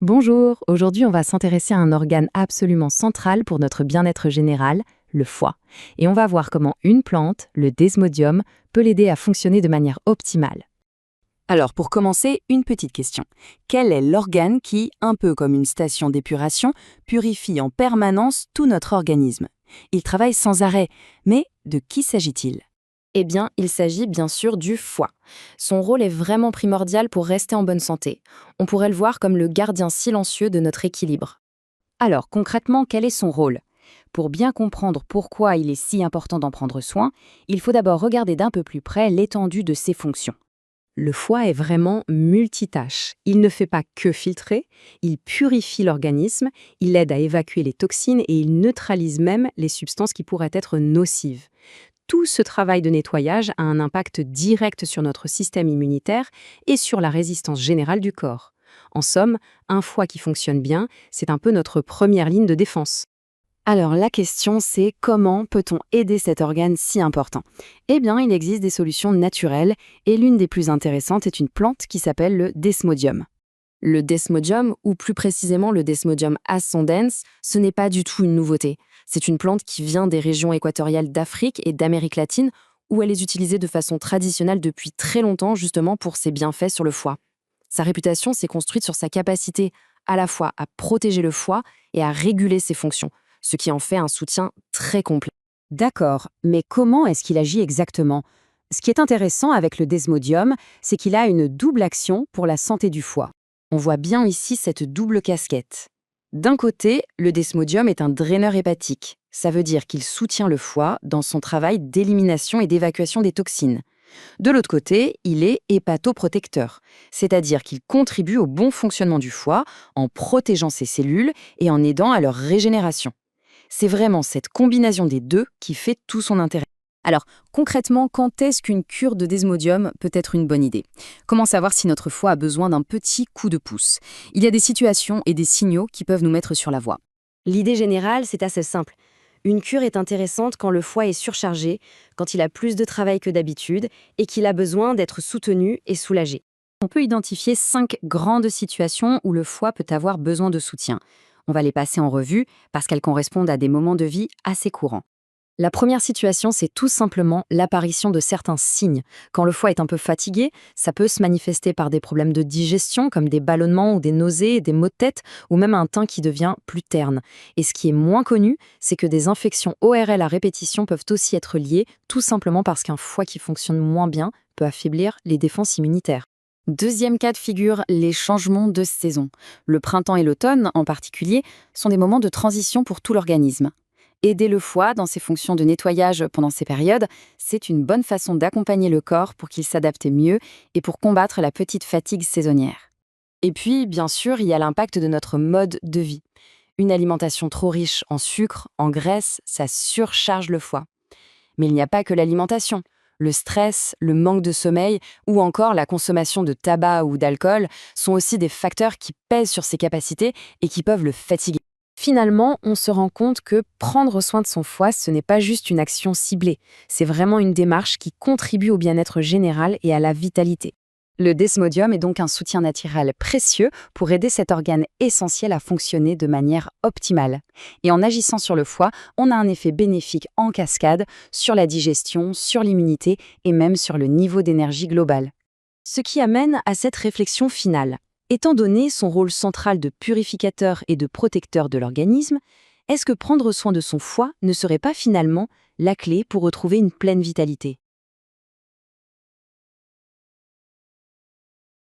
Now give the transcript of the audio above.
Bonjour, aujourd'hui on va s'intéresser à un organe absolument central pour notre bien-être général, le foie. Et on va voir comment une plante, le desmodium, peut l'aider à fonctionner de manière optimale. Alors, pour commencer, une petite question. Quel est l'organe qui, un peu comme une station d'épuration, purifie en permanence tout notre organisme? Il travaille sans arrêt, mais de qui s'agit-il? Eh bien, il s'agit bien sûr du foie. Son rôle est vraiment primordial pour rester en bonne santé. On pourrait le voir comme le gardien silencieux de notre équilibre. Alors, concrètement, quel est son rôle? Pour bien comprendre pourquoi il est si important d'en prendre soin, il faut d'abord regarder d'un peu plus près l'étendue de ses fonctions. Le foie est vraiment multitâche. Il ne fait pas que filtrer, il purifie l'organisme, il aide à évacuer les toxines et il neutralise même les substances qui pourraient être nocives. Tout ce travail de nettoyage a un impact direct sur notre système immunitaire et sur la résistance générale du corps. En somme, un foie qui fonctionne bien, c'est un peu notre première ligne de défense. Alors la question c'est comment peut-on aider cet organe si important? Eh bien, il existe des solutions naturelles et l'une des plus intéressantes est une plante qui s'appelle le desmodium. Le desmodium, ou plus précisément le desmodium ascendens, ce n'est pas du tout une nouveauté. C'est une plante qui vient des régions équatoriales d'Afrique et d'Amérique latine, où elle est utilisée de façon traditionnelle depuis très longtemps justement pour ses bienfaits sur le foie. Sa réputation s'est construite sur sa capacité à la fois à protéger le foie et à réguler ses fonctions, ce qui en fait un soutien très complet. D'accord, mais comment est-ce qu'il agit exactement? Ce qui est intéressant avec le desmodium, c'est qu'il a une double action pour la santé du foie. On voit bien ici cette double casquette. D'un côté, le desmodium est un draineur hépatique. Ça veut dire qu'il soutient le foie dans son travail d'élimination et d'évacuation des toxines. De l'autre côté, il est hépatoprotecteur, c'est-à-dire qu'il contribue au bon fonctionnement du foie en protégeant ses cellules et en aidant à leur régénération. C'est vraiment cette combinaison des deux qui fait tout son intérêt. Alors, concrètement, quand est-ce qu'une cure de desmodium peut être une bonne idée? Comment savoir si notre foie a besoin d'un petit coup de pouce? Il y a des situations et des signaux qui peuvent nous mettre sur la voie. L'idée générale, c'est assez simple. Une cure est intéressante quand le foie est surchargé, quand il a plus de travail que d'habitude et qu'il a besoin d'être soutenu et soulagé. On peut identifier 5 grandes situations où le foie peut avoir besoin de soutien. On va les passer en revue parce qu'elles correspondent à des moments de vie assez courants. La première situation, c'est tout simplement l'apparition de certains signes. Quand le foie est un peu fatigué, ça peut se manifester par des problèmes de digestion, comme des ballonnements ou des nausées, des maux de tête, ou même un teint qui devient plus terne. Et ce qui est moins connu, c'est que des infections ORL à répétition peuvent aussi être liées, tout simplement parce qu'un foie qui fonctionne moins bien peut affaiblir les défenses immunitaires. Deuxième cas de figure, les changements de saison. Le printemps et l'automne, en particulier, sont des moments de transition pour tout l'organisme. Aider le foie dans ses fonctions de nettoyage pendant ces périodes, c'est une bonne façon d'accompagner le corps pour qu'il s'adapte mieux et pour combattre la petite fatigue saisonnière. Et puis, bien sûr, il y a l'impact de notre mode de vie. Une alimentation trop riche en sucre, en graisse, ça surcharge le foie. Mais il n'y a pas que l'alimentation. Le stress, le manque de sommeil ou encore la consommation de tabac ou d'alcool sont aussi des facteurs qui pèsent sur ses capacités et qui peuvent le fatiguer. Finalement, on se rend compte que prendre soin de son foie, ce n'est pas juste une action ciblée, c'est vraiment une démarche qui contribue au bien-être général et à la vitalité. Le desmodium est donc un soutien naturel précieux pour aider cet organe essentiel à fonctionner de manière optimale. Et en agissant sur le foie, on a un effet bénéfique en cascade sur la digestion, sur l'immunité et même sur le niveau d'énergie global. Ce qui amène à cette réflexion finale. Étant donné son rôle central de purificateur et de protecteur de l'organisme, est-ce que prendre soin de son foie ne serait pas finalement la clé pour retrouver une pleine vitalité ?